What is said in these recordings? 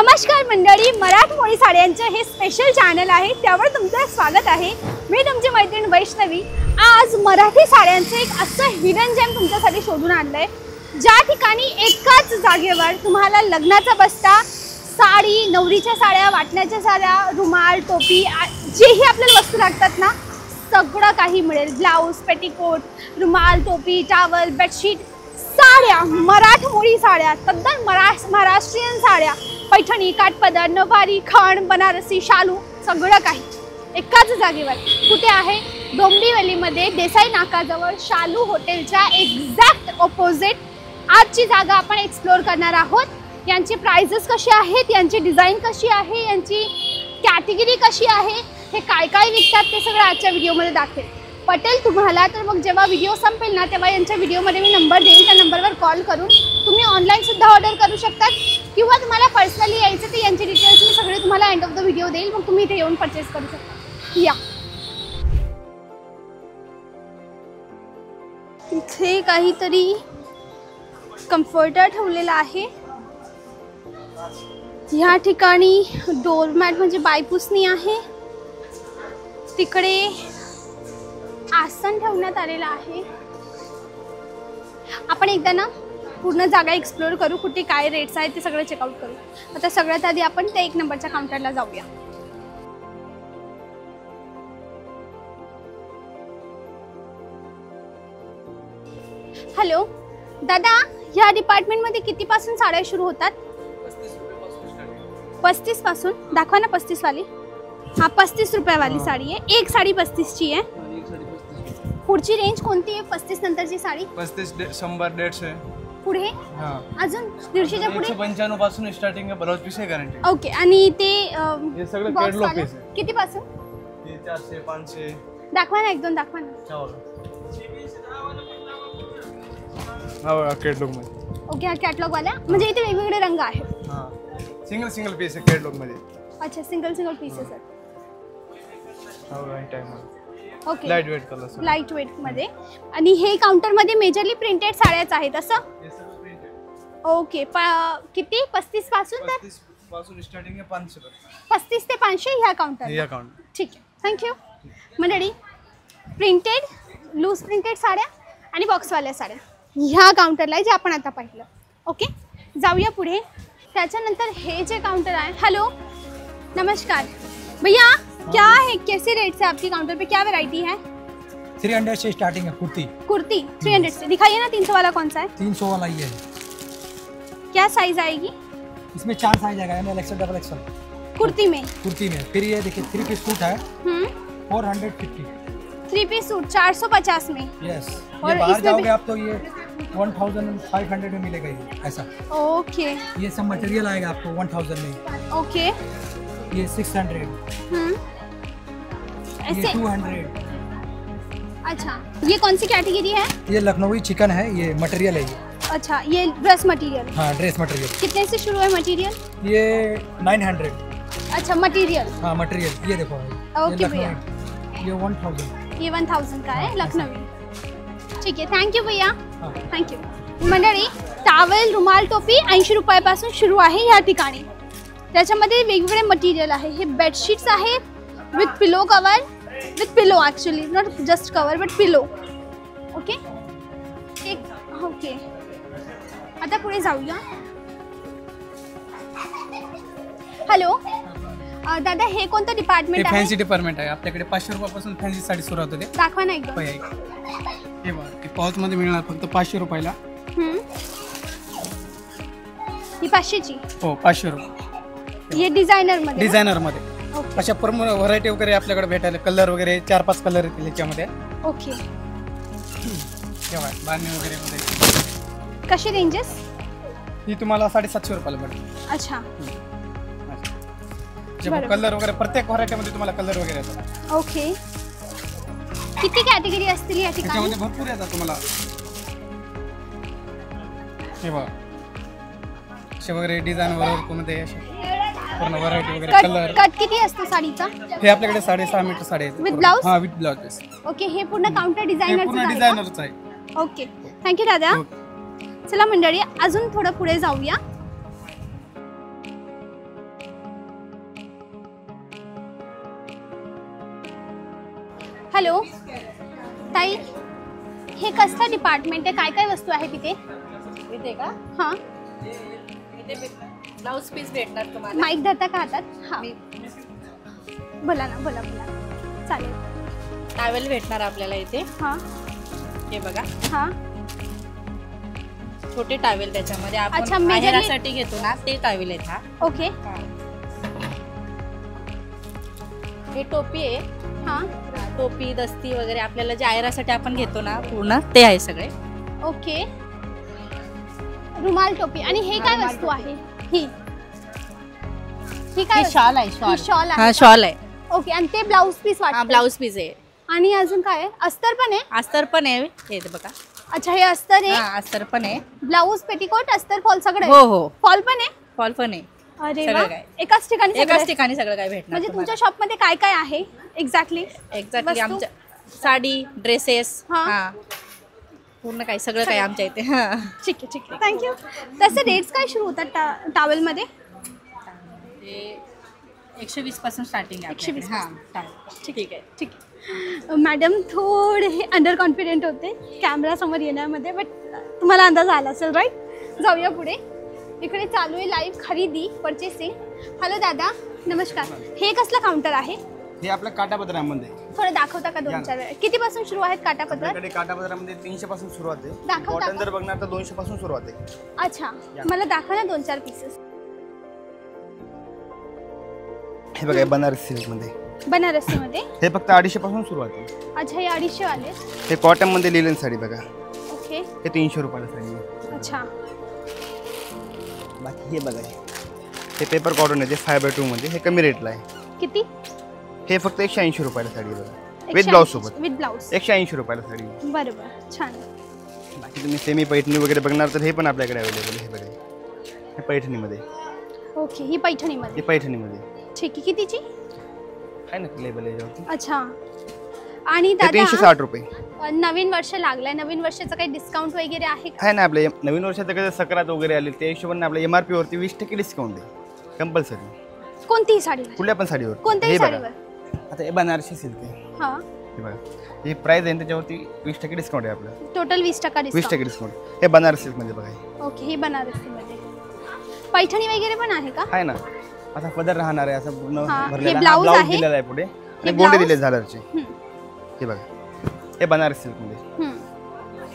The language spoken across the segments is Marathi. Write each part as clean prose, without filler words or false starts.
नमस्कार मंडळी, मराठमोळी साड्यांचे हे स्पेशल चॅनल आहे त्यावर तुमचं स्वागत आहे। मी तुमची मैत्रीण वैष्णवी। आज मराठी साड्यांचे एक असं हिडन जेम तुमच्यासाठी शोधून आणलंय, ज्या ठिकाणी एकाच जागेवर तुम्हाला लग्नाचा बस्ता, साडी, नवरीच्या साड्या, वाटण्याच्या साड्या, रुमाल, टोपी, जेही आपल्याला वस्तू लागतात ना, सगळं काही मिळेल। ब्लाउज, पेटीकोट, रुमाल, टोपी, टॉवल, बेडशीट, साड्या, मराठमोळी साड्या, तद्दन महाराष्ट्रीयन साड्या, पैठणी, काठपदर, नवारी, खण, बनारसी, शालू, सगळं काही एकाच जागेवर। कुठे आहे? डोंबिवलीमध्ये देसाई नाकाजवळ शालू हॉटेलच्या एक्झॅक्ट ऑपोजिट। आजची जागा आपण एक्सप्लोर करणार आहोत। यांची प्राइसेस कशी आहेत, यांची डिझाईन कशी आहे, यांची कॅटेगरी कशी आहे, हे काय काय विकतात ते सगळं आजच्या व्हिडिओमध्ये दाखवेल। पटेल तुम्हाला तर मग जेव्हा व्हिडिओ संपेल ना, तेव्हा यांच्या व्हिडिओमध्ये मी नंबर देईन, त्या नंबरवर कॉल करून तुम्ही ऑनलाईन सुद्धा ऑर्डर करू शकतात, किंवा तुम्हाला पर्सनली यायचं ते यांची डिटेल्स मी सगळे तुम्हाला एंड ऑफ द व्हिडिओ देईल, मग तुम्ही इथे येऊन परचेस करू शकता। या इथे काहीतरी कम्फर्टर ठेवलेला आहे। या ठिकाणी डोरमॅट म्हणजे बायपुसणी आहे। तिकडे आसन ठेवण्यात आलेला आहे। आपण एकदा ना पूर्ण जागा एक्सप्लोर करू, कुठे काय रेट्स आहेत ते सगळं चेकआउट करू। आता सगळ्यात आधी आपण त्या 1 नंबरच्या काउंटरला जाऊया। हॅलो दादा, या डिपार्टमेंटमध्ये कितीपासून साड्या सुरू होतात? 35 पासून दाखवा ना। 35 वाली, हा 35 रुपयावाली साडी आहे। एक साडी 35 ची आहे। पुढची रेंज कोणती आहे? 35 नंतरची साडी 35, 100, 150 पुढे अजून 150च्या पुढे 195 पासून स्टार्टिंग आहे। ब्लाउज पीस आहे गॅरंटी। ओके, आणि ते हे सगळं कॅटलॉग पीस आहे। किती पासून? हे 400, 500 दाखवा ना, एक दोन दाखवा ना। हा कॅटलॉग मध्ये। ओके, हा कॅटलॉग वाला म्हणजे इथे वेगवेगळे रंग आहेत। हां, सिंगल पीस आहे कॅटलॉग मध्ये। अच्छा, सिंगल पीसेस आहेत। हो, right time. Okay, light weight colour, light weight मध्ये। आणि हे काउंटर मध्ये मेजरली प्रिंटेड साड्याच आहेत असं? हे सगळं प्रिंटेड। ओके, किती? 35 पासून तर 35 पासून स्टार्टिंग आहे 500 पर्यंत। 35 ते 500 ह्या काउंटर? या काउंटर। ठीक आहे, थँक्यू मंडळी। प्रिंटेड, लूज प्रिंटेड साड्या आणि बॉक्सवाल्या साड्या ह्या काउंटरला आहे, जे आपण आता पाहिलं। ओके, जाऊया पुढे। त्याच्यानंतर हे जे काउंटर आहे, हेलो नमस्कार भैया, क्या है, कैसे रेट से आपकी काउंटर पे क्या वैरायटी है? 300 से स्टार्टिंग है कुर्ती 300 से। दिखाइए ना 300 वाला कौन सा है? 300 वाला ये है। क्या साइज आएगी इसमें? 4 साइज आएगा, ML, XL, XXL कुर्ती में। फिर ये देखिए 3 पीस सूट है 450। 3 पीस सूट 450 में। यस, और ये बाहर इसमें जाओगे आप तो ये 1500 में मिलेगा ये ऐसा। ओके, ये सब मटेरियल आएगा आपको 1000 में। ओके, ये 600, ये ऐसे 200। अच्छा, ये कौन सी कैटेगरी है? ये लखनवी चिकन है, ये मटेरियल है ये। अच्छा, ये ड्रेस मटेरियल। हाँ, ड्रेस मटेरियल। कितने से शुरू है मटेरियल? ये 900। अच्छा, मटेरियल। हाँ, मटेरियल ये देखो, ओके भैया, ये 1000। ये 1000 का है लखनवी। ठीक आहे, थँक्यू भैया, हाँ। थँक्यू मंडळी। टॉवेल, रुमाल, टोपी 80 रुपयापासून सुरू आहे या ठिकाणी। त्याच्यामध्ये वेगवेगळे मटेरियल आहे। हे बेडशीट्स आहेत with pillow cover, with pillow, actually not just cover but pillow. Okay, एक ओके, आता पुढे जाऊया। हॅलो दादा, हे कोणतं डिपार्टमेंट आहे? फॅन्सी डिपार्टमेंट आहे। आपल्याकडे 500 रुपयापासून फॅन्सी साडी सुरू होते। दाखवा ना एकदम। हे बघा, ते पाउच मध्ये मिळणार फक्त 500 रुपयाला। ही 500ची? हो, 500 रुपये। हे डिझायनर मध्ये? डिझायनर मध्ये ओके, अशा पूर्ण व्हरायटी वगैरे आपल्याकडे भेटायला। कलर वगैरे 4-5 कलर येतील याच्यामध्ये। ओके, तेव्हा बांधणी वगैरे मध्ये कशी रेंजेस? ही तुम्हाला 750 रुपयाला पडेल। अच्छा, कलर वगैरे प्रत्येक व्हरायटी मध्ये तुम्हाला कलर वगैरे येतात। ओके, किती कॅटेगरी असतील या ठिकाणी? त्याच्यामध्ये भरपूर येतात तुम्हाला। हे बघा, असे वगैरे डिझाईन वर्क मध्ये असे पूर्ण व्हरायटी वगैरे। कलर कट किती असतो साडीचा? हे आपल्याकडे 6.5 मीटर साडी आहे विथ ब्लाउज? हां, विथ ब्लाउज। ओके, हे पूर्ण काउंटर डिझायनरचं आहे? डिझायनरच आहे। ओके, थँक्यू दादा। चला मंडळी, अजून थोडं पुढे जाऊया। हॅलो ताई, हे कसलं डिपार्टमेंट आहे? काय काय वस्तू आहे तिथे? इथे का? हां, इथे ब्लाऊज पीस भेटणार तुम्हाला. माईक धरता का हातात? हां, मी बोला ना, बोला बोला, चालेल. टॉवेल भेटणार आपल्याला इथे. हां हे बघा, हां, छोटे टॉवेल त्याच्यामध्ये अच्छा, आपण majorly- बाहेरसाठी घेतो ना ते टॉवेल आहेत. हा ओके. हे टोपी आहे. हां, टोपी दस्ती वगैरे आपल्याला जे आयरासाठी आपण घेतो ना पूर्ण ते आहे सगळे. ओके. रुमाल टोपी. आणि हे काय वस्तू आहे? ही काय वस्तू? शॉल आहे. ही शॉल आहे हा का? शॉल आहे. ओके. आणि ते ब्लाऊज पीस हा वाटतं. ब्लाऊज पीस आहे. आणि अजून काय आहे? अस्तर पण आहे? अस्तर पण आहे. हे बघा. अच्छा, हे अस्तर आहे. हा अस्तर पण आहे. ब्लाऊज, पेटीकोट, अस्तर, फॉल सगळं हो आहे? हो फॉल पण आहे? फॉल पण आहे. अरे सगळं वा, काय. एकाच ठिकाणी सगळं एकाच आहे. ठिकाणी सगळं काय भेटणार म्हणजे तुमच्या शॉपमध्ये काय काय आहे एक्झॅक्टली? एक्झॅक्टली वस्तू? आमच्या साडी ड्रेसेस हा. हा पूर्ण काय सगळं काय आमच्या इथे. हा ठीक आहे, ठीक आहे, थँक्यू. तसे रेट्स काय सुरू होतात टावेलमध्ये? ते 120 पासून स्टार्टिंग आहे. 120 हां ठीक आहे. ठीक आहे. मॅडम थोडे अंडर कॉन्फिडेंट होते कॅमेरासमोर येण्यामध्ये, बट तुम्हाला अंदाज आला असेल, राईट? जाऊया पुढे. इकडे चालू आहे लाईव्ह खरेदी, परचेसिंग. हॅलो दादा, नमस्कार. हे कसलं काउंटर आहे? हे आपल्या काटापदरामध्ये. थोडं दाखवता का 2-4 वेळा? कितीपासून सुरू आहेत काटापत्र? आपल्याकडे काटापदरामध्ये 300 पासून सुरुवात आहे. दाखव, कॉटन दाखव. जर बघणार तर 200 पासून सुरुवात आहे. अच्छा, मला दाखवा ना 2-4 पीसेस. हे बघा, बनारस सिल्क मध्ये. बनारसीमध्ये? हे फक्त 250 पासून सुरुवात आहे. अच्छा, हे 250 वाले. हे कॉटन मध्ये लिलन साडी बघा, ओके. हे 300 रुपयाला साडी आहे. अच्छा, बाकी हे बघा, हे पेपर कॉटन आहे, ते 5x2 मध्ये. हे कमी रेटला आहे. किती? हे फक्त 180 रुपयाला साडी आहे बघा, विथ ब्लाऊज सोबत. विथ ब्लाऊज 180 रुपयाला साडी आहे. बरोबर, छान. बाकी तुम्ही सेमी पैठणी वगैरे बघणार तर हे पण आपल्याकडे अवेलेबल आहे. हे बघा, हे पैठणीमध्ये. ओके, ही पैठणीमध्ये. हे पैठणीमध्ये ठीक आहे. कितीची? आहे ना लेबल याच्यावरती. अच्छा. आणि हे दादा 360 रुपये नवीन वर्ष लागलंय, नवीन वर्षाचं काही डिस्काउंट वगैरे आहे का? आहे ना. आपल्या नवीन वर्षाचं कसं सकरात वगैरे आले त्या हिशोबाने आपल्या MRP वरती 20% डिस्काउंट आहे कंपल्सरी, कोणतीही साडी? कुठल्या पण साडीवर. कोणत्याही हे बघा, साडीवर? आता हे बनारसी सिल्क आहे. हां, हे बघा, ही प्राइस आहे त्याच्यावरती 20% डिस्काउंट आहे आपलं. Total 20% 20% discount. डिस्काउंट. हे बनारसी सिल्क मध्ये बघा हे. ओके, ही बनारसीमध्ये. पैठणी वगैरे पण आहे का? आहे ना. आता पदर राहणार आहे असं पूर्ण हा, हे भरलेला. ब्लाऊज ब्लाऊज आहे. दिलेला आहे पुढे आणि गोंडे ब्लाऊज? दिले झालरचे. हं, हे बघा, हे बनारसी सिल्क मध्ये. हं,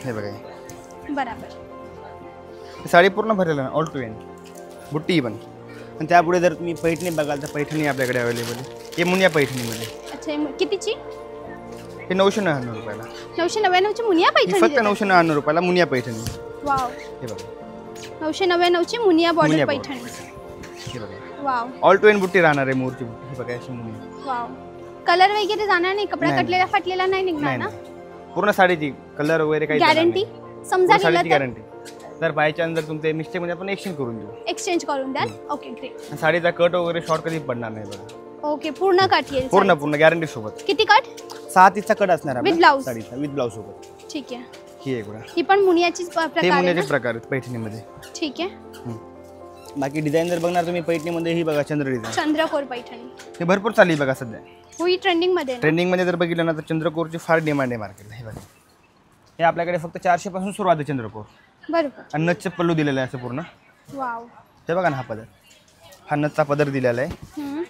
हे बघा, हे बरोबर. साडी पूर्ण भरलेलं आहे, ऑल टू एंड. बुट्टी पण. आणि त्यापुढे जर तुम्ही पैठणी बघाल तर पैठणी आपल्याकडे अवेलेबल आहे. हे मुनिया पैठणीमध्ये. अच्छा, हे कितीची? हे 999 रुपयाला. 999ची मुनिया ही पैठणी फक्त देतात? 999 रुपयाला मुनिया पैठणी. वाव. हे बघा, 999ची मुनिया बॉर्डर मुनिया पैठणी. हे बघा, वाव, ऑल टू एंड बुट्टी राहणार आहे, मोरची बुट्टी. हे बघा, अशी मुनिया. वाव. कलर वगैरे जाणार नाही? कपडा नाही. कटलेला फाटलेला नाही निघणार नाही ना? नाही, पूर्ण साडीची कलर वगैरे काही गॅरंटी? समजा गेलं साडीची तर गॅरंटी. जर बाय चान्स जर तुमचे मिस्टेक मध्ये आपण एक्सचेंज करून देऊ. एक्सचेंज करून द्याल? Okay, great. आणि साडीचा कट वगैरे शॉर्ट कधी पडणार नाही बघा. ओके, पूर्ण कट येईल पूर्ण साडी. पूर्ण गॅरंटी सोबत. किती कट? 6 तीसचा कट असणार With आपल्या blouse? साडीचा विथ ब्लाऊज सोबत. ठीक आहे. ही आहे बघा, ही पण मुनियाचीच हे प्रकार आहे मुनियाचे ना? प्रकार आहेत पैठणीमध्ये. ठीक आहे. बाकी डिझाईन जर बघणार तुम्ही पैठणीमध्ये ही बघा, चंद्र डिझाईन. चंद्रकोर पैठणी हे भरपूर चालली बघा सध्या. होई ट्रेंडिंग मध्ये ना? ट्रेंडिंग मध्ये जर बघितलं ना तर चंद्रकोरची फार डिमांड आहे मार्केटला. हे बघा, हे आपल्याकडे फक्त 400 पासून सुरुवात आहे चंद्रकोर. बरोबर. आणि नथचं पल्लू दिलेलं आहे असं पूर्ण. वाव. हे बघा ना, हा पदर, हा नथचा पदर दिलेला आहे. हम्म.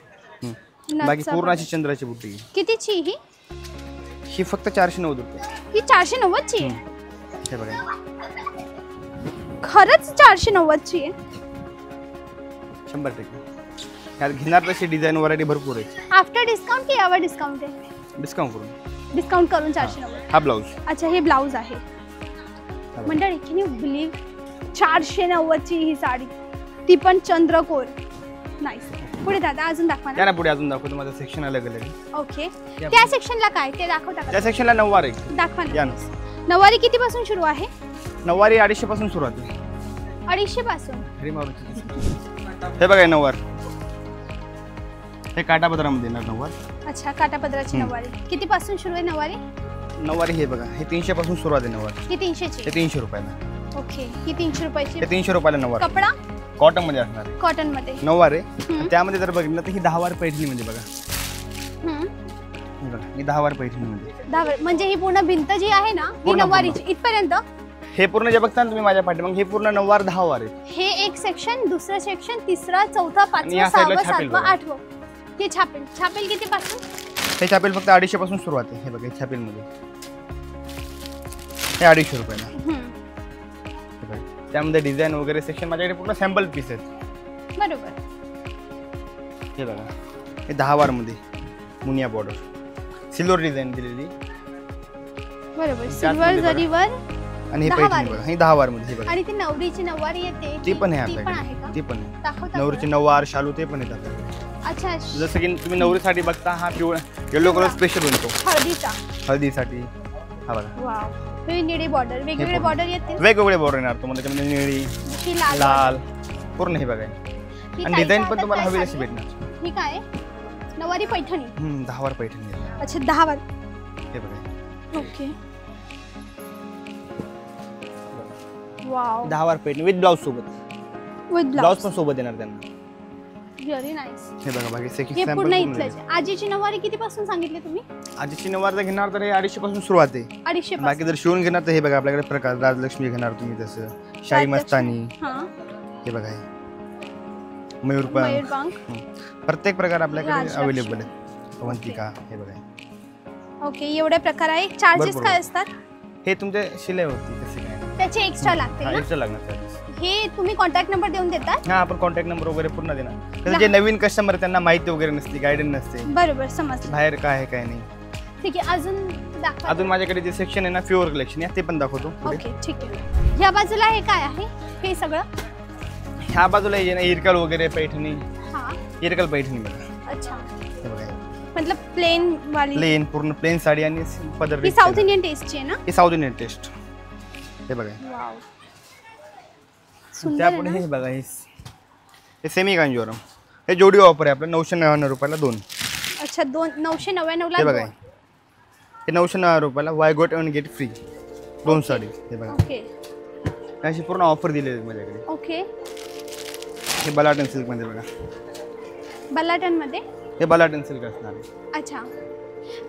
बाकी नथचा पूर्ण अशी पदर. चंद्राची बुट्टी. कितीची ही? ही फक्त 490 रुपये. ही 490ची आहे? हे बघा, खरंच 490ची आहे? 100%. यात घेणार तशी डिझाईन व्हरायटी भरपूर आहे. आफ्टर डिस्काउंट की यावर डिस्काउंट आहे? डिस्काउंट करून. डिस्काउंट करून 490. हा ब्लाऊज. अच्छा, हे ब्लाऊज आहे. मंडळी, कॅन यू बिलीव्ह 490ची ही साडी, ती पण चंद्रकोर. नाईस. पुढे दादा अजून दाखवा ना. त्या ना पुढे अजून दाखवतो, माझं सेक्शन अलग अलग आहे. ओके, त्या सेक्शनला काय ते दाखवता का? त्या सेक्शनला नऊवार आहे. दाखवा या ना. ना. नऊवारी किती पासून सुरू आहे? नऊवारी 250 पासून सुरुवात आहे. 250 पासून? हे बघा, हे नऊवार. हे काटापदरामध्ये येणार नऊवार. अच्छा, काटापदराची नऊवारी किती पासून सुरू आहे? नऊवारी नऊवारी हे बघा, हे 300 पासून सुरुवात आहे नऊवार. ही 300ची? हे 300 रुपयाला. ओके, ही 300 रुपयाची. हे 300 रुपयाला नऊवार. कपडा कॉटन मध्ये असणार आहे. कॉटन मध्ये. नऊवार आहे. आणि त्यामध्ये जर बघितलं तर ही 10 वार पैठणी मध्ये बघा. हे बघा ही 10 वार पैठणीमध्ये. 10 म्हणजे ही पूर्ण भिंत जी आहे ना ही पूर्ण, नऊवारीची इथपर्यंत. हे पूर्ण जे बघता ना तुम्ही माझ्या पाठी, मग हे पूर्ण 9 वार 10 वार आहेत. हे एक सेक्शन, दुसरं सेक्शन, तिसरा, चौथा, आणि पाचवा, या साईडला 6वा, छापेल 7वा, बघा. 8वा. हे छापेल. छापेल किती पासून? हे छापेल फक्त 250 पासून सुरुवात आहे. हे बघा छापेलमध्ये हे 250 रुपयाला. हे बघा. त्यामध्ये डिझाईन वगैरे सेक्शन माझ्याकडे पूर्ण सॅम्पल पीस आहेत. बरोबर. हे बघा हे 10 वार मध्ये मुनिया बॉर्डर सिल्वर डिझाईन दिलेली. बरोबर. सिल्वर जरीवर. आणि हे 10 पैठणी वार. बघा ही 10 वार मध्ये. हे बघा आणि ती नवरीची नऊवारी येते ती पण आहे ती पण आहे आपल्याकडे. का? ती पण आहे. दाखवता नवरीची बरं. 9 वार शालू ते पण आहेत आपल्याकडे. अच्छा. जसं की तुम्ही नवरीसाठी बघता हा पिवळा येलो कलर स्पेशल बनतो हळदीचा. हळदीसाठी. हा बघा वाव. ही निळी बॉर्डर. वेगवेगळे पूर्ण. बॉर्डर येतील. वेगवेगळे बॉर्डर येणार तुम्हाला, त्यामध्ये निळी ही लाल लाल पूर्ण. हे बघा ही आणि ताईच्या डिझाईन पण हातात तुम्हाला काय हवी तशी साडी आहे? भेटणार. ही काय आहे? नऊवारी पैठणी. 10 वार पैठणी आहे. अच्छा 10 वार. हे बघा ओके. वाव. 10 वार पैठणी विथ ब्लाऊज सोबत. With blouse blouse. पण सोबत येणार त्यांना. Very nice. हे बघा बाकी हे सॅम्पल पूर्ण इथलंच. आजीची नऊवारी किती पासून सांगितली तुम्ही? आजीची 9 वार जर घेणार तर हे 250 पासून सुरुवात आहे. 250 बाकी जर शिवून घेणार तर हे बघा आपल्याकडे प्रकार राजलक्ष्मी घेणार तुम्ही तसं शाही मस्तानी. हा. हे बघा हे मयूरपंख. मयूरपंख. प्रत्येक प्रकार आपल्याकडे राजलक्ष्मी. अवेलेबल आहे. अवंतिका. हे बघा ओके. एवढे प्रकार आहे. चार्जेस भरपूर. काय असतात? हे तुमच्या शिलाईवरती तसे काय नाही. त्याचे एक्स्ट्रा लागते हा ना? एक्स्ट्रा लागणार चार्जेस. हे तुम्ही कॉन्टॅक्ट नंबर देऊन देतात? हा आपण कॉन्टॅक्ट नंबर वगैरे पूर्ण देणार. तर जे नवीन कस्टमर त्यांना माहिती वगैरे नसते, गायडन्स नसते, बरोबर समजलं. बाहेर काय आहे काय नाही. ठीक आहे. अजून दाखवा. अजून माझ्याकडे जे सेक्शन आहे ना प्युअर कलेक्शन आहे ते पण दाखवतो पुढे. ओके ठीक आहे. ह्या बाजूला हे काय आहे? हे सगळं? ह्या बाजूला हे ना इरकल वगैरे पैठणी, हा. इरकल पैठणी बघा. अच्छा. हे बघा मतलब प्लेन वाली. प्लेन पूर्ण प्लेन साडी आणि पदर. ही साऊथ इंडियन टेस्टची आहे ना? हे साऊथ इंडियन टेस्ट. हे बघा वाव. सुंदर आहे त्यापुढे ना? हे बघा हे सेमी कांजीवरम. हे जोडी ऑफर आहे आपलं 999 रुपयाला 2. अच्छा 999 ला हे बघा दोन. हे 999 रुपयाला वाय गोट वन गेट फ्री 2 साडी. हे बघा ओके. अशी पूर्ण ऑफर दिलेली आहे माझ्याकडे. ओके. हे बलाटन सिल्क मध्ये बघा. बलाटन मध्ये? हे बलाटन सिल्क असणार आहे. अच्छा.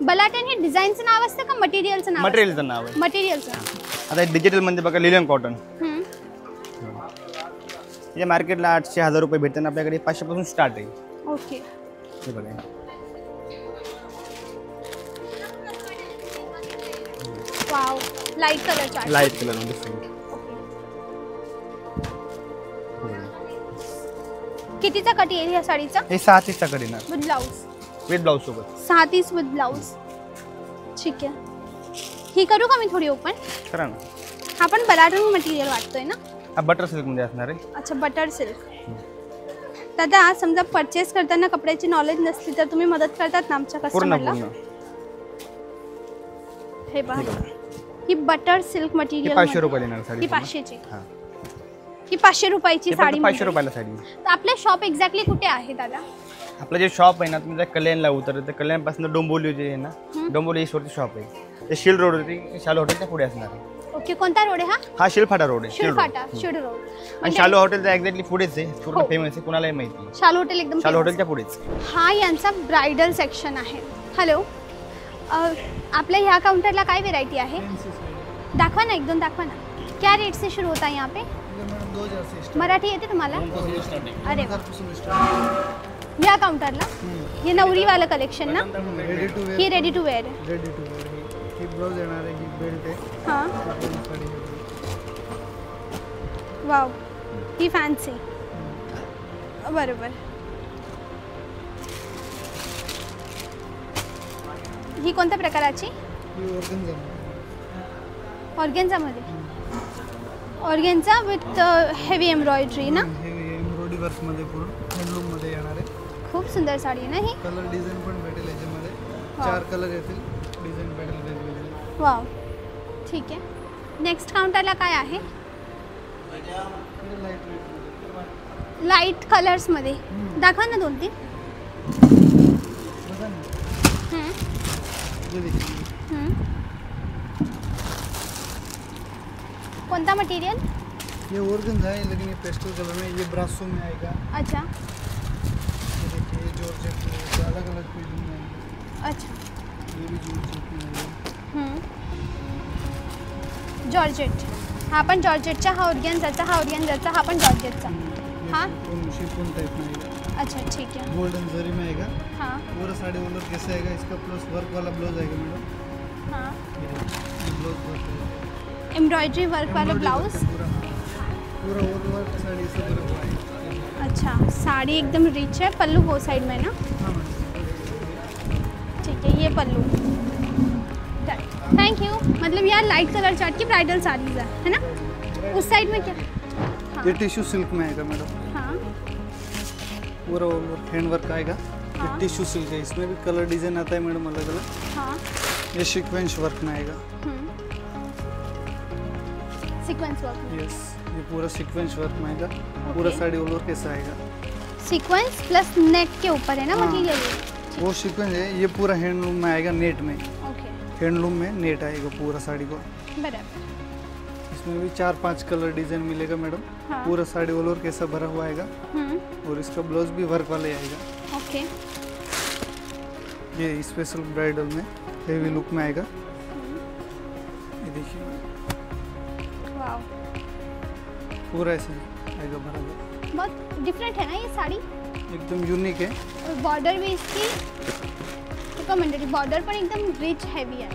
बलाटन हे डिझाईनचं नाव असतं का मटेरियलचं नाव? मटेरियलचं नाव आहे. मटेरियलचं नाव. आता डिजिटल मध्ये बघा लिलन कॉटन. हम्म. हे मार्केटला 800-1000 रुपये भेटताना आपल्याकडे 500 पासून स्टार्ट आहे. ओके. हे बघा वाव. लाईट कलरचा. Light colour different. कितीचा कट येईल या साडीचा? हे 630 कडे येणार विथ ब्लाऊज. विथ ब्लाऊज सोबत. 630 विथ ब्लाऊज. ठीक आहे. ही करू का मी थोडी ओपन? करा ना. हा पण बलाटन मटेरियल वाटतोय ना? हा बटर सिल्क मध्ये असणार आहे. अच्छा बटर सिल्क. दादा समजा परचेस करताना कपड्याची नॉलेज नसली तर तुम्ही मदत करतात ना आमच्या पूर्ण कस्टमरला? पूर्ण हे पहा. ही बटर सिल्क हे मटेरियल. 500 रुपये येणार साडी. ही 500ची. हा ही 500 रुपयाची हे साडी. फक्त 500 रुपयाला साडी. तर आपले शॉप एक्झॅक्टली कुठे आहे दादा? आपलं जे शॉप आहे ना तुम्ही जर कल्याणला उतरत तर कल्याणपासून डोंबोली जे आहे ना डोंबोली ईस्टवरती शॉप आहे. ते शिल रोडवरती शालू हॉटेलच्या पुढे असणार आहे. ओके. कोणता रोड आहे हा? हा शिलफाटा रोड आहे. शिल रोड. शिळफाटा. शिळ रोड. आणि शालू हॉटेलच्या एक्झॅक्टली पुढेच आहे. पूर्ण हो. फेमस आहे, कुणालाही माहिती आहे. शालू हॉटेल एकदम शालू famous. हॉटेलच्या पुढेच. हा यांचा ब्रायडल सेक्शन आहे. हॅलो. आपल्या ह्या काउंटरला काय व्हेरायटी आहे? दाखवा ना, 1-2 दाखवा ना. क्या रेट से शुरू होता है यहाँ पे? मराठी येते तुम्हाला? अरे वा. या काउंटरला हे नवरीवालं कलेक्शन ना? ही रेडी टू वेअर. ही ब्लाउज येणार आहे, ही बेल्ट आहे. हां. वाव. ही फॅन्सी. बरोबर. ही कोणत्या प्रकाराची? ही ऑर्गेन्झा. ऑर्गेन्झामध्ये. ऑर्गेन्झा विथ हेवी एम्ब्रॉयडरी ना? हे एम्ब्रॉयडरी वर्कमध्ये पूर्ण हँडलूममध्ये येणार आहे. खूप सुंदर साडी आहे ना ही? कलर डिझाईन पण भेटेल याच्यामध्ये. 4 कलर येतील. डिझाईन भेटेल वेगवेगळे. वाव. ठीक आहे. नेक्स्ट काउंटरला काय आहे? लाईट कलर्समध्ये. दाखवा ना 2-3. बघा ना. हम्म. ये देखिए. हम्म. कोणता मटेरियल? ये ऑर्गेन्जा है लेकिन ये पेस्टल कलर में, ये ब्रासो में आएगा. अच्छा. ये देखिए ये जॉर्जेट में, अलग अलग फील्ड में आएगा. अच्छा. जॉर्जेट, हा पण जॉर्जेटचा, हा ऑर्गेन्झाचा, हा ऑर्गेन्झाचा, हा पण जॉर्जेटचा. हाँ शिफॉन टाइप में आएगा, अच्छा ठीक है. गोल्डन जरी में आएगा. हाँ पूरा साड़ी ओलर कैसे आएगा, इसका प्लस वर्क वाला ब्लाउज आएगा मैडम. हाँ ये ब्लाउज वर्क है, एम्ब्रॉयडरी वर्क वाला ब्लाउज. पूरा ओवर वर्क साड़ी से पूरा आएगा. अच्छा, साड़ी एकदम रिच है. पल्लू वो साइड में ना. हाँ मैडम. ठीक है, ये पल्लू. Thank you. मतलब यार लाइट कलर चार्ट की ब्राइडल साड़ीज है ना. उस साइड में क्या? हाँ ये टिश्यू सिल्क में आएगा मैडम. हाँ पूरा हैंड वर्क आएगा. हाँ. ये टिश्यू सिल्क है, इसमें भी कलर डिजाइन आता है मैडम अलग अलग. हाँ. ये सीक्वेंस वर्क में आएगा. Sequence work. यस, ये पूरा सीक्वेंस वर्क में आएगा. पूरा साड़ी ऑल ओवर कैसा आएगा. सीक्वेंस प्लस नेट के ऊपर है ना हाँ. मटेरियल. वो सीक्वेंस है, ये पूरा हैंडलूम में आएगा, नेट में. ओके हैंडलूम में नेट आएगा पूरा साड़ी को. बराबर. इसमें भी 4-5 कलर डिजाइन मिलेगा मैडम. हाँ. पूरा साड़ी ऑल ओवर कैसा भरा हुआ आएगा. और इसका ब्लाउज भी वर्क वाला ही आएगा. ओके. ये स्पेशल ब्राइडल में हेवी लुक में आएगा. ये देखिए वाओ, पूरा ऐसे आएगा भरा हुआ. बहुत डिफरेंट है ना ये साड़ी. एकदम यूनिक है. और बॉर्डर भी इसकी रिकमेंडेड. बॉर्डर पर एकदम रिच हैवी है.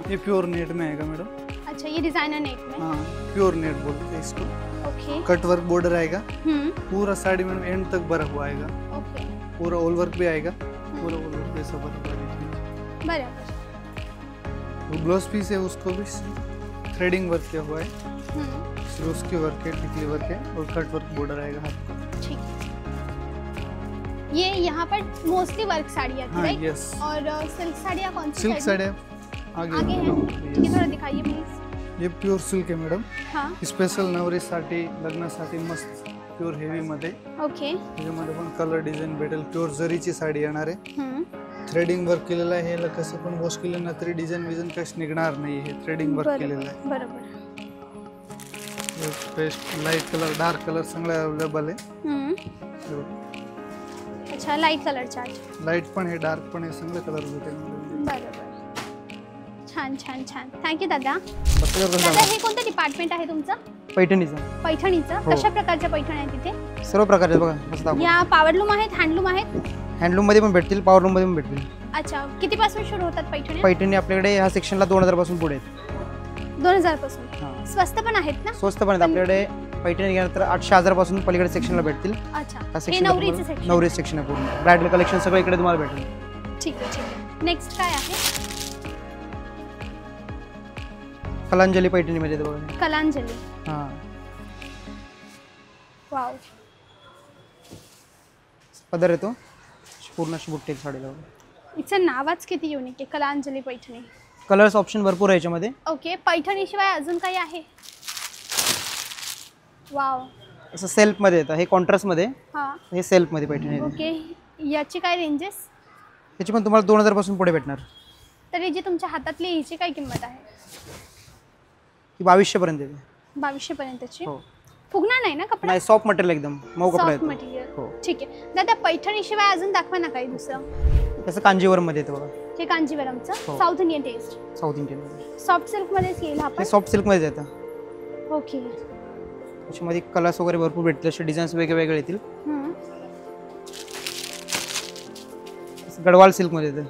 ये प्योर नेट में आएगा मैडम. अच्छा, ये डिजाइनर नेट में. हाँ, प्योर नेट बोलते हैं इसको. ओके. कट वर्क बॉर्डर आएगा. पूरा साड़ी में एंड तक भरा हुआ आएगा. ओके पूरा ऑल वर्क भी आएगा. पूरा ऑल वर्क ऐसा भरा हुआ है. बराबर. वो ब्लाउज पीस है, उसको भी थ्रेडिंग वर्क किया हुआ है. फिर उसकी वर्क है, टिकली वर्क है और कट वर्क बॉर्डर आएगा हाथ का. ठीक है. ये यहाँ पर मोस्टली वर्क साड़ी आती है हाँ, राइट? यस. और सिल्क साड़ियाँ कौन सी सिल्क side में? साड़ी आगे है. ये Yes. थोड़ा दिखाइए प्लीज. ये प्योर सिल्क आहे मॅडम. हाँ स्पेशल नवरीसाठी लग्नासाठी मस्त प्युअर हेवी मध्ये. ओके. त्याच्यामध्ये पण कलर डिझाईन भेटेल. प्युअर जरीची साडी येणार आहे. थ्रेडिंग वर्क केलेलं आहे. याला कसं पण वॉश केलं ना तरी डिझाईन विजन काहीच निघणार नाही. हे थ्रेडिंग वर्क केलेलं आहे. बरोबर. Paste light colour dark colour सगळं अवेलेबल आहे. अच्छा, लाईट कलर चार्ट. लाईट पण आहे, डार्क पण आहे, सगळे कलर भेटेल. बरोबर. छान छान छान. थँक्यू दादा. फक्त दादा, हे कोणतं डिपार्टमेंट आहे तुमचं? पैठणीचा पैठणीचं. हो. कशा प्रकारच्या पैठणी आहेत तिथे? सर्व प्रकारचे बघा मस्त दाखव. या पॉवरलूम आहेत, हँडलूम आहेत. हँडलूम मध्ये पण भेटतील, पॉवरलूम मध्ये पण भेटतील. अच्छा, कितीपासून सुरू होतात पैठणी? पैठणी आपल्याकडे ह्या सेक्शनला 2000 पासून पुढे आहेत. 2000 पासून. हां. स्वस्त पण आहेत ना? स्वस्त पण आहेत आपल्याकडे. पैठणी गेल्यानंतर 800-1000 पासून पलीकडे सेक्शनला भेटतील. अच्छा, त्या हे सेक्शनला नवरीचं तुम्हाला- सेक्शन. नवरी सेक्शन आहे पूर्ण. ब्रायडल कलेक्शन सगळं इकडे तुम्हाला भेटेल. ठीक आहे ठीक आहे. नेक्स्ट काय आहे? कलांजली पैठणीमध्ये येते बघा. कलांजली. हां, वाव. पदर येतो पूर्ण अशी बुट्टी साडीला. हिचं नावच किती युनिक आहे, कलांजली पैठणी. कलर्स ऑप्शन भरपूर आहे याच्यामध्ये. ओके. पैठणीशिवाय अजून काही आहे? वाव. असं सेल्फमध्ये येतं. हे कॉन्ट्रास्टमध्ये, हां. हे सेल्फमध्ये पैठणी येते. ओके. याची काय रेंजेस? त्याची पण तुम्हाला 2000 पासून पुढे भेटणार. तर ही जी तुमच्या हातातली हिची काय किंमत आहे? ती 2200 पर्यंत येते. 2200 पर्यंतची. हो. फुगणार नाही ना कपडा? नाही, सॉफ्ट मटेरियल एकदम मऊ कपडा सॉफ्ट येतो. मटेरियल. हो. ठीक आहे दादा. पैठणीशिवाय अजून दाखवा ना काही दुसरं. तसं कांजीवरममध्ये येतं बघा. हे कांजीवरमचं हो. South Indian taste. साऊथ इंडियनमध्ये सॉफ्ट सिल्कमध्येच येईल हा हे पण. सॉफ्ट सिल्कमध्येच येतं. ओके. त्याच्यामध्ये कलर्स वगैरे भरपूर भेटतील. असे डिझाईन्स वेगळे येतील. गडवाल सिल्कमध्ये येतं.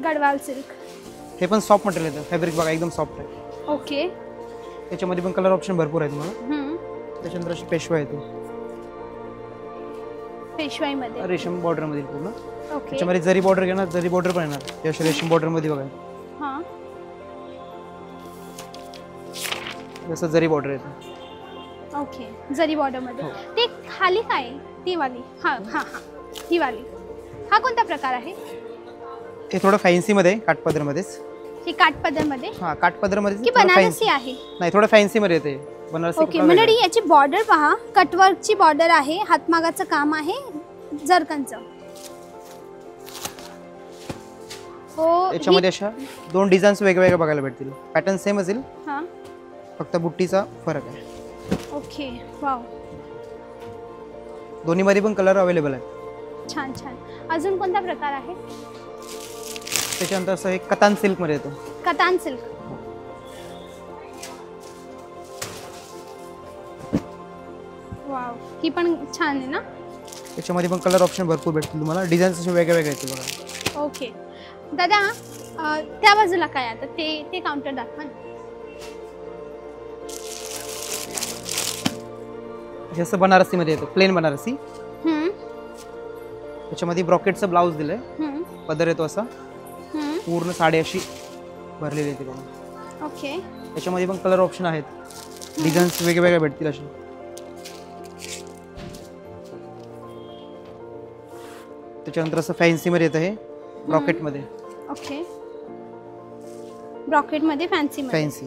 गडवाल सिल्क. हे पण सॉफ्ट मटेरियल येतं. फॅब्रिक बघा एकदम सॉफ्ट आहे. ओके. त्याच्यामध्ये पण कलर ऑप्शन भरपूर आहेत तुम्हाला. त्याच्यानंतर अशी पेशवा येते पेशवाईमध्ये. रेशम बॉर्डरमध्ये पूर्ण. ओके. त्याच्यामध्ये जरी बॉर्डर घेणार, जरी बॉर्डर पण येणार. हे अशी रेशम बॉर्डरमध्ये बघा. हां. जसं जरी बॉर्डर येतं. ओके. जरी बॉर्डरमध्ये. ते खाली काय आहे? ती वाली. हां हां हां, ही वाली. हा कोणता प्रकार आहे? हे थोडं फॅन्सीमध्ये, काठपदरमध्येच. ही काठपदरमध्ये हां, काठपदरमध्ये की बनारसी आहे? नाही, थोडं फॅन्सीमध्ये येते. बनारसी ओके. मंडळी, याची बॉर्डर पहा. कटवर्कची बॉर्डर आहे. हातमागाचं काम आहे जरकनचं. हो. याच्यामध्ये अशा 2 डिझाईन्स वेगवेगळ्या बघायला भेटतील. पॅटर्न सेम असेल, हां. फक्त बुट्टीचा फरक आहे. ओके. वाव. दोन्हीमध्ये पण कलर अवेलेबल आहे. छान छान. अजून कोणता प्रकार आहे? त्याच्यानंतर असं एक कतान सिल्कमध्ये येतो. कतान सिल्क. वाव, ही पण छान आहे ना. त्याच्यामध्ये पण कलर ऑप्शन भरपूर भेटतील तुम्हाला. डिझाईन्स असे वेगळे वेगळे येतील बघा. ओके दादा, त्या बाजूला काय आता ते काउंटर दाखवा ना. जसं बनारसीमध्ये येतो, प्लेन बनारसी. हम्म, त्याच्यामध्ये ब्रॉकेटचं ब्लाऊज दिलंय, हम्म, पदर येतो असा, हम्म. पूर्ण साडी अशी भरलेली येते बघा. ओके. त्याच्यामध्ये पण कलर ऑप्शन आहेत, डिझाईन्स वेगवेगळे भेटतील असे. त्याच्यानंतर असं फॅन्सीमध्ये येतं हे ब्रॉकेटमध्ये. ओके. ब्रॉकेटमध्ये फॅन्सी मध्ये. फॅन्सी.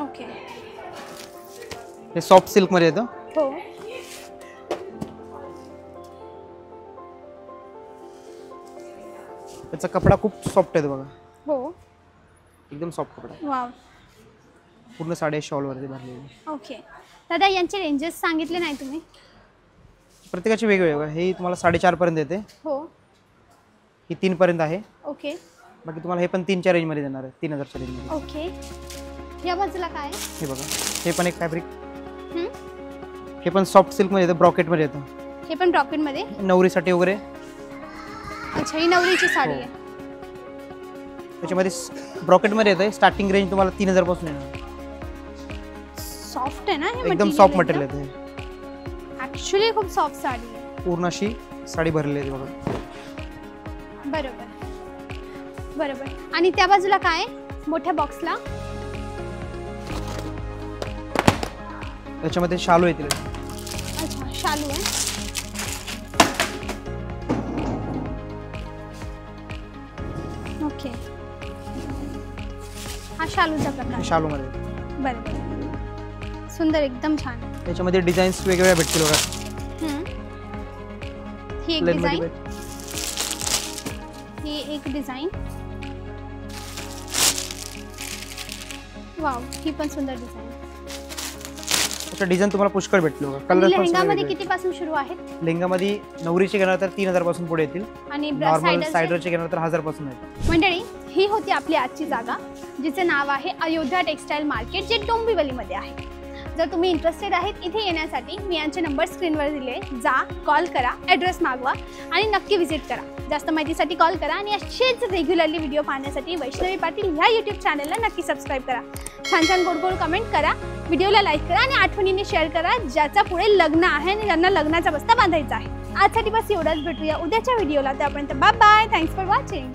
ओके. हे सॉफ्ट सिल्कमध्ये येतं. हो. त्याचा कपडा खूप सॉफ्ट आहे बघा, हो. एकदम सॉफ्ट कपडा. वाव. पूर्ण साडी शॉलवरती भरलेली. ओके दादा, यांचे रेंजेस सांगितले नाही तुम्ही? प्रत्येकाचे वेगवेगळे. हे तुम्हाला 4.5 पर्यंत येते, हो. ही 3 पर्यंत आहे. ओके. बाकी तुम्हाला हे पण 3च्या रेंजमध्ये देणार आहे, 3000च्या रेंजमध्ये. ओके. या बाजूला काय आहे? हे बघा, हे पण एक फॅब्रिक. हम्म? हे पण सॉफ्ट सिल्कमध्ये येतं, ब्रॉकेटमध्ये येतं. हे पण ब्रॉकेटमध्ये. नवरीसाठी वगैरे. अच्छा, ही नवरीची साडी हो. आहे. त्याच्यामध्ये ब्रॉकेटमध्ये येतं. स्टार्टिंग रेंज तुम्हाला 3000 पासून येणार. सॉफ्ट आहे ना हे? एकदम सॉफ्ट मटेरियल येतं. ऍक्च्युली खूप सॉफ्ट साडी आहे. पूर्ण अशी साडी भरलेली आहे बघा. बरोबर बरोबर. आणि त्या बाजूला काय आहे मोठ्या बॉक्सला? त्याच्यामध्ये शालू येतील. अच्छा, शालू आहे. ओके. हा शालूचा प्रकार. शालूमध्ये बरोबर. सुंदर, एकदम छान. त्याच्यामध्ये डिझाईन्स वेगवेगळ्या भेटतील बघा. ही एक प्लेन डिझाईन. मध्ये ही एक डिझाईन. वाव, ही पण सुंदर डिझाईन. त्याच्या डिझाईन तुम्हाला पुष्कळ भेटतील बघा. आणि कलर पण लेहंगामध्ये सगळे किती पासून सुरू आहेत? लेहंगामध्ये नवरीचे घेणार तर 3000 पासून पुढे येतील. आणि नॉर्मल सायडरचे? सायडरचे घेणार तर 1000 पासून आहेत. मंडळी, ही होती आपली आजची जागा, जिचे नाव आहे अयोध्या टेक्सटाईल मार्केट, जे डोंबिवलीमध्ये आहे. जर तुम्ही इंटरेस्टेड आहेत इथे येण्यासाठी, मी यांचे नंबर स्क्रीनवर दिले. जा, कॉल करा, ॲड्रेस मागवा आणि नक्की व्हिजिट करा. जास्त माहितीसाठी कॉल करा आणि असेच रेग्युलरली व्हिडिओ पाहण्यासाठी वैष्णवी पाटील ह्या यूट्यूब चॅनलला नक्की सबस्क्राईब करा. छान छान गोड गोड कमेंट करा, व्हिडिओला लाईक करा आणि आठवणीने शेअर करा, ज्याचा पुढे लग्न आहे आणि ज्यांना लग्नाचा बस्ता बांधायचा आहे. आजसाठी बस एवढंच. भेटूया उद्याच्या व्हिडिओला. त्यापर्यंत bye bye. Thanks for watching.